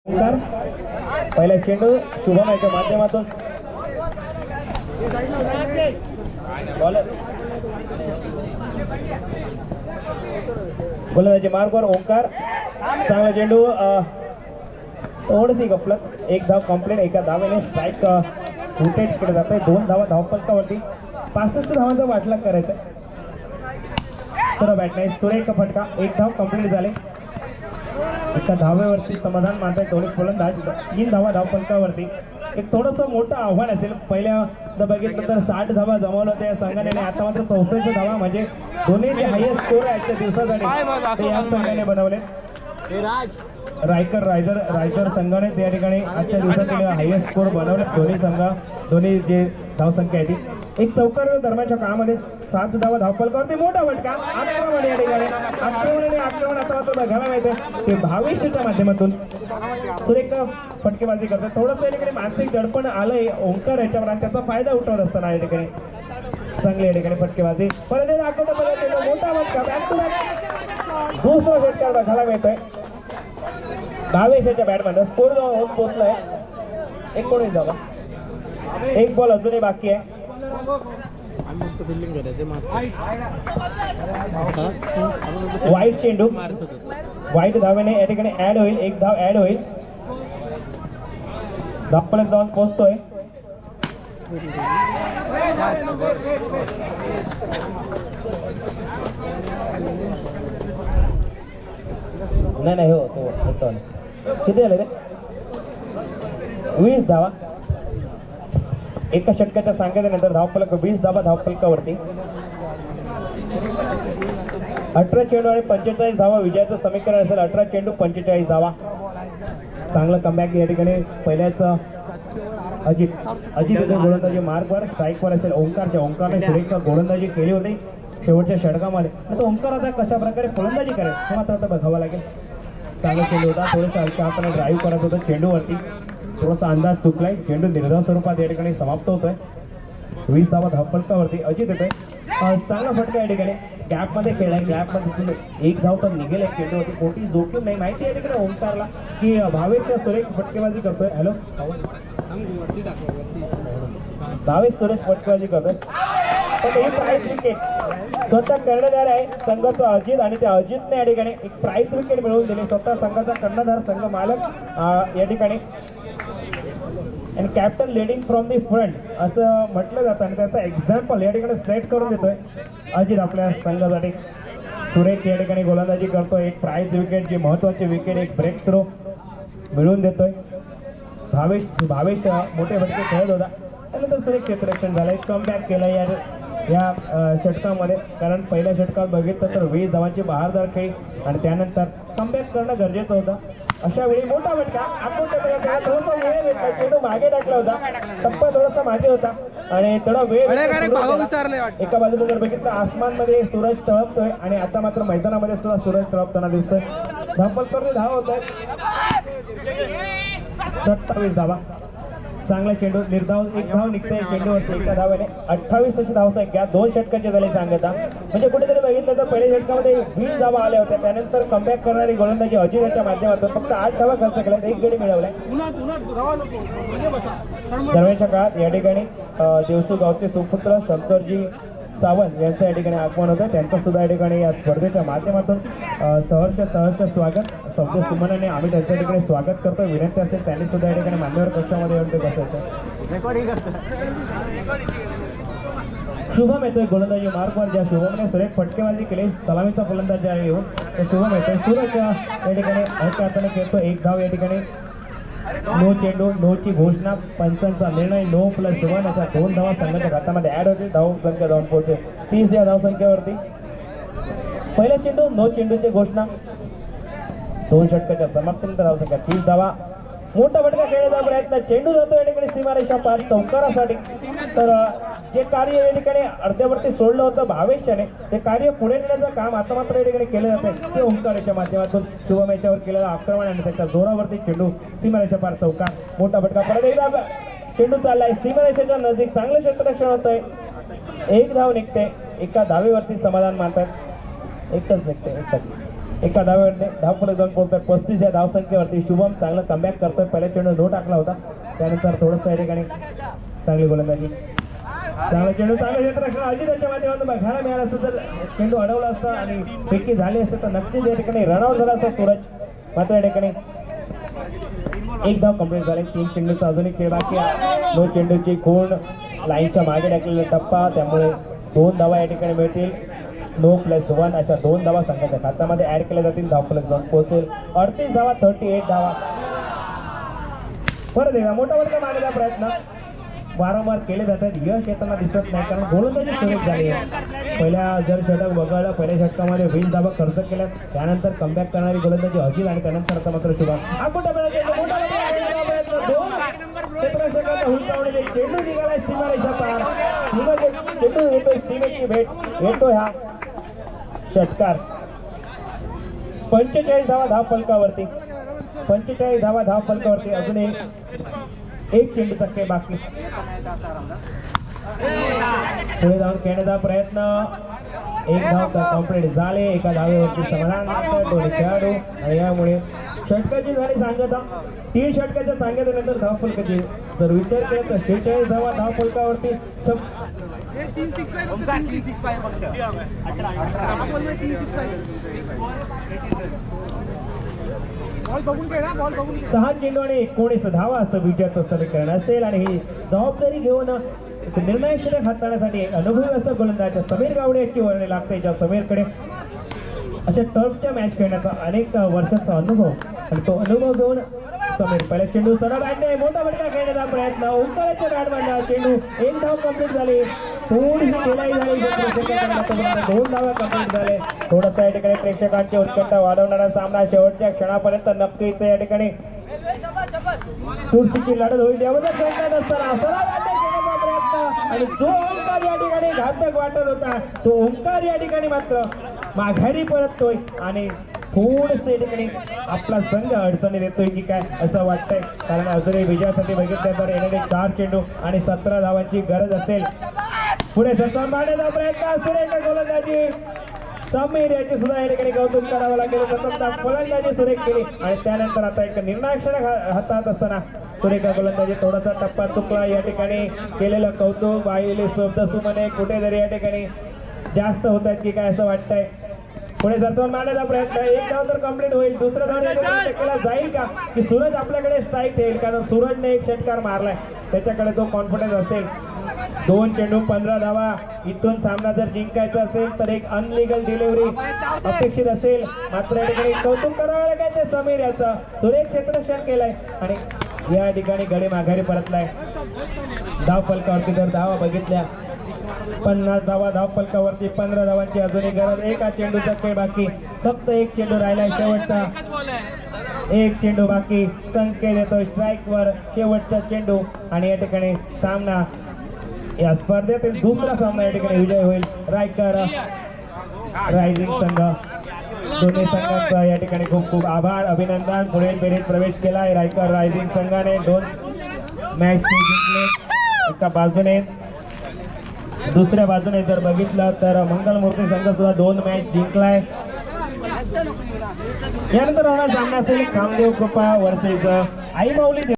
पहिला चेंडू शुभम याच्या माध्यमातून गोलंदाजी मार्गवर ओंकार चांगला चेंडू थोडीशी गफलत एक धाव कंप्लीट एका धावेने स्ट्राईक विकेट कडे जात आहे 2 धावा धावफलकावरती 65 धावांचा वाटला करायचा तर बॅट नाही सुरेख फटका एक धाव कंप्लीट झाले एका धावेवरती समाधान मानताय दोन्ही फलंदाज 3 धावा धावफलकावरती एक थोडंसं मोठं आव्हान असेल पहिल्यांदा बघितलं तर 60 धावा जमवलं होत्या या संघाने आणि आता मात्र 64 धावा म्हणजे दोन्ही जे हायेस्ट स्कोर आहे आजच्या दिवसासाठी ते या संघाने बनवले रायकर संघाने त्या ठिकाणी आजच्या दिवसातील हायेस्ट स्कोर बनवले दोन्ही जे धावसंख्या आहे ती एक चौकार दरम्यानच्या काळामध्ये 7 धावा धावफलकावरती मोठा फटका आक्रमण या ठिकाणी आक्रमण आता मात्र बघायला मिळते ते भावेशच्या माध्यमातून सुरेख फटकेबाजी करतात थोडंसं या ठिकाणी मानसिक दडपण आलंय ओंकार याच्यावर आणि त्याचा फायदा उठवत असताना या ठिकाणी चांगली या ठिकाणी फटकेबाजी परत मोठा फटका बॅक टू बॅक दुसरा फटका बघायला मिळतोय भावेशच्या बॅटमध्ये स्कोर होऊन पोहोचलाय 19 धावा एक बॉल अजूनही बाकी आहे वाईट चेंडू वाईट धावेने या ठिकाणी ऍड होईल एक धाव ऍड होईल धावफलक जाऊन पोहोचतोय नाही हो तो किती आले रे 20 धावा एका षटकाच्या सांगितल्यानंतर धावफलक 20 धावा धावफलकावरती 18 चेंडू आणि 45 धावा विजयाचं समीकरण असेल 18 चेंडू 45 धावा चांगलं कमबॅक या ठिकाणी पहिल्याच अजित गोलंदाजी मार्कवर स्ट्राईकवर असेल ओंकारने सुरेख गोलंदाजी केली होती शेवटच्या षटकामध्ये आता ओंकार आता कशा प्रकारे फलंदाजी करेल हे मात्र आता बघावं लागेल चांगला चेंडू होता थोडंसं हलक्या हाताने ड्राईव्ह करत होतं चेंडूवरती थोडासा अंदाज चुकलाय चेंडू निर्धाव स्वरूपात या ठिकाणी समाप्त होतोय 20 धावा धावफलकावरती अजित येतोय चांगला फटका या ठिकाणी गॅपमध्ये खेळलाय गॅपमध्ये एक धाव तर निघेल चेंडूवरती कोणती जोखीम नाही माहिती या ठिकाणी ओंकारला की भावेश सुरेख फटकेबाजी करतोय हॅलो भावेश सुरेश फटकेबाजी करतोय पण ही प्राईज विकेट स्वतः कर्णधार आहे संघाचा अजित आणि त्या अजितने या ठिकाणी एक प्राईज विकेट मिळवून दिली स्वतः संघाचा कर्णधार संघ मालक या ठिकाणी आणि captain leading from the front असं म्हटलं जातं आणि त्याचा एक्झाम्पल या ठिकाणी सेट करून देतोय अजित आपल्या संघासाठी सुरेख या ठिकाणी गोलंदाजी करतोय एक प्राईज विकेट जी महत्वाची विकेट एक ब्रेक थ्रो मिळवून देतोय भावेश मोठे फटके खेळत होता त्यानंतर सुरेख क्षेत्ररक्षण झालंय कमबॅक केलं या षटकामध्ये कारण पहिल्या षटकात बघितलं तर 20 धावांची बहारदार खेळी आणि त्यानंतर कमबॅक करणं गरजेचं होतं अशा वेळी मोठा फटका थोडासा वेळ भेटला चेंडू मागे टाकला होता टप्पा थोडासा मागे होता आणि थोडा वेळ एका बाजूला जर बघितलं आसमानमध्ये सूरज तळपतोय आणि आता मात्र मैदानामध्ये सुद्धा सूरज तळपताना दिसतोय धावफलकावरती धाव होतोय 27 धावा चांगला चेंडू निर्धाव एक धाव निघतोय चेंडूवरती एका धावाने 28 अशी धावसंख्या 2 षटकांचे झाले सांगता म्हणजे कुठेतरी बघितलं तर पहिल्या षटकामध्ये 20 धावा आल्या होत्या त्यानंतर कमबॅक करणारी गोलंदाजी अजितच्या माध्यमातून फक्त 8 धावा खर्च केल्यात एक गडी मिळवलाय दरम्यानच्या काळात या ठिकाणी देवसू गावचे सुपुत्र शंकरजी सावंत यांचं या ठिकाणी आगमन होतं त्यांचं सुद्धा या ठिकाणी या स्पर्धेच्या माध्यमातून सहर्ष स्वागत शब्द सुमनाने आम्ही त्यांच्या ठिकाणी स्वागत करतो विनंती असेल त्यांनी सुद्धा या ठिकाणी मान्यवर कक्षामध्ये येऊन ते बसायचं शुभम येतोय गोलंदाजी मार्कवर ज्या शुभमने सुरेख फटकेबाजी केली सलामीचा फलंदाज आहे येऊन ते शुभम येतोय सूरज या ठिकाणी हलक्या हाताने खेळतो एक धाव या ठिकाणी नो चेंडू नोची घोषणा पंचांचा निर्णय 9+1 अशा 2 धावा संघाच्या खात्यामध्ये ऍड होते धावसंख्या जाऊन पोहोचते 30 या धावसंख्येवरती पहिला चेंडू नो चेंडूची घोषणा 2 षटकाच्या समाप्तीनंतर धावसंख्या 30 धावा मोठा फटका खेळण्याचा प्रयत्न चेंडू जातो या ठिकाणी सीमारेषा पार चौकारासाठी तर जे कार्य या ठिकाणी अर्ध्यावरती सोडलं होतं भावेशने ते कार्य पुढे नेण्याचं काम आता मात्र या ठिकाणी केलं जात आहे ते ओंकारच्या माध्यमातून शुभम याच्यावर केलेलं आक्रमण आणि त्याच्या जोरावरती चेंडू सीमारेषा पार चौकार मोठा फटका परत एकदा चेंडू चाललाय सीमारेषेच्या नजीक चांगलं क्षेत्ररक्षण होतंय एक धाव निघते एका धावेवरती समाधान मानतात एकच निघते एकच एका धावफलक जाऊन पोहोचतोय 35 या धावसंख्येवरती. शुभम चांगलं कमबॅक करतोय. पहिल्या चेंडू नो टाकला होता, त्यानंतर थोडंसं या ठिकाणी चांगली गोलंदाजी. चांगला चेंडू, चांगलं क्षेत्ररक्षण अजिताच्या माध्यमातून बघायला मिळालं असतं. जर चेंडू अडवला असता आणि फेकी झाली असते तर नक्कीच या ठिकाणी रनआउट झाला असता सूरज. मात्र या ठिकाणी एक धाव कंप्लीट झाले. 3 चेंडूचा अजून एक खेळ बाकी आहे. 2 चेंडूची खूण, लाईनच्या मागे टाकलेला टप्पा, त्यामुळे 2 धावा या ठिकाणी मिळतील. 9+1 अशा 2 धावा संघाच्या खात्यामध्ये ऍड केल्या जातील. धावफलक जाऊन पोहोचेल 38 धावा, 38 धावा. परत एकदा मोठा वर्ग मारण्याचा प्रयत्न वारंवार केले जातात. यश येताना दिसत नाही, कारण गोलंदाजी सुरेख झाली आहे. पहिल्या जर षटक वगळलं, पहिल्या षटकामध्ये 20 धावा खर्च केल्या, त्यानंतर कमबॅक करणारी गोलंदाजी अजित आणि त्यानंतर आता मात्र शुभम. हुलकावलेले चेंडू निघालाय सीमारेषा पार. चेंडू येतोय सीमेची भेट, येतोय हा षटकार. 45 धावा धावफलकावरती, 45 धावा धावफलकावरती. अजून एक चेंडूचा खेळ बाकी. पुढे जाऊन खेळण्याचा प्रयत्न, एक धाव कंप्लीट झाले. एका धावेवरती समाधान मात्र दोन्ही खेळाडू, आणि यामुळे षटकाची झाली सांगता. 3 षटकाच्या सांगत्यानंतर धावफलकाची जर विचार केला तर 46 धावा धावफलकावरती. सहा चेंडू आणि 19 धावा असं विजयाचं समीकरण असेल. आणि ही जबाबदारी घेऊन निर्णायक षटक हाताळण्यासाठी अनुभवी असं गोलंदाज समीर गावडे याची वर्णी लागते. ज्या समीरकडे अशा टर्फच्या मॅच खेळण्याचा अनेक वर्षाचा अनुभव, आणि तो अनुभव घेऊन समीर पहिल्या चेंडू सरळ बॅटने मोठा फटका खेळण्याचा प्रयत्न. ओंकाराच्या बॅटमधला चेंडू, 1 धाव कंप्लीट झाली. थोडीशी खेळाई झाली, 2 धावा कंप्लीट झाले. थोडंसं या ठिकाणी प्रेक्षकांची उत्कंठा वाढवणारा सामना शेवटच्या क्षणापर्यंत नक्कीच या ठिकाणी चुरशीची लढत होईल याबद्दल शंका नसताना सरळ खेळण्याचा प्रयत्न. आणि जो ओंकार या ठिकाणी घातक वाटत होता, तो ओंकार या ठिकाणी मात्र माघारी परततोय. आणि थोडंसं या ठिकाणी आपला संघ अडचणी देतोय की काय असं वाटतंय, कारण अजूनही विजयासाठी बघितलं तर येणारे 4 चेंडू आणि 17 धावांची गरज असेल. पुढे सत्तावन्न मारण्याचा प्रयत्न, सुरेख गोलंदाजी समीर याची सुद्धा या ठिकाणी कौतुक करावं लागेल. प्रथमतः फलंदाजी सुरेख केली, आणि त्यानंतर आता एक निर्णायक षटक हातात असताना सुरेख गोलंदाजी. थोडासा टप्पा चुकला, या ठिकाणी केलेलं कौतुक वाहिले शब्द सुमने कुठेतरी या ठिकाणी जास्त होत आहेत की काय असं वाटतंय. पुढे सत्तावन्न मारण्याचा प्रयत्न, 1 धाव तर कंप्लीट होईल. दुसरा धाव केला जाईल का, की सूरज आपल्याकडे स्ट्राईक येईल, कारण सूरजने एक षटकार मारलाय, त्याच्याकडे तो कॉन्फिडन्स असेल. 2 चेंडू 15 धावा. इथून सामना जर जिंकायचा असेल तर एक अनलिगल डिलिव्हरी अपेक्षित असेल. मात्र या ठिकाणी कौतुक करावं लागेल ते समीर याचं. सुरेख क्षेत्ररक्षण केलंय आणि या ठिकाणी गडी माघारी परतलाय. धाव फलकावरती जर धावा बघितल्या, 50 धावा धाव फलकावरती, 15 धावांची अजूनही गरज. एका चेंडूचा खेळ बाकी, फक्त 1 चेंडू राहिलाय शेवटचा. 1 चेंडू बाकी, संकेत येतोय स्ट्राईकवर शेवटचा चेंडू. आणि या ठिकाणी सामना, या स्पर्धेतील दुसरा सामना या ठिकाणी विजय होईल. रायकर रायझिंग संघ, दोन्ही संघांचा या ठिकाणी खूप खूप आभार, अभिनंदन. पुढील फेरीत प्रवेश केलाय रायकर रायझिंग संघाने. 2 मॅच जिंकले एका बाजूने. दुसऱ्या बाजूने जर बघितलं तर मंगलमूर्ती संघ सुद्धा 2 मॅच जिंकलाय. यानंतर होणार सामना असेल कामदेव कृपा वर्सेस आई माऊली.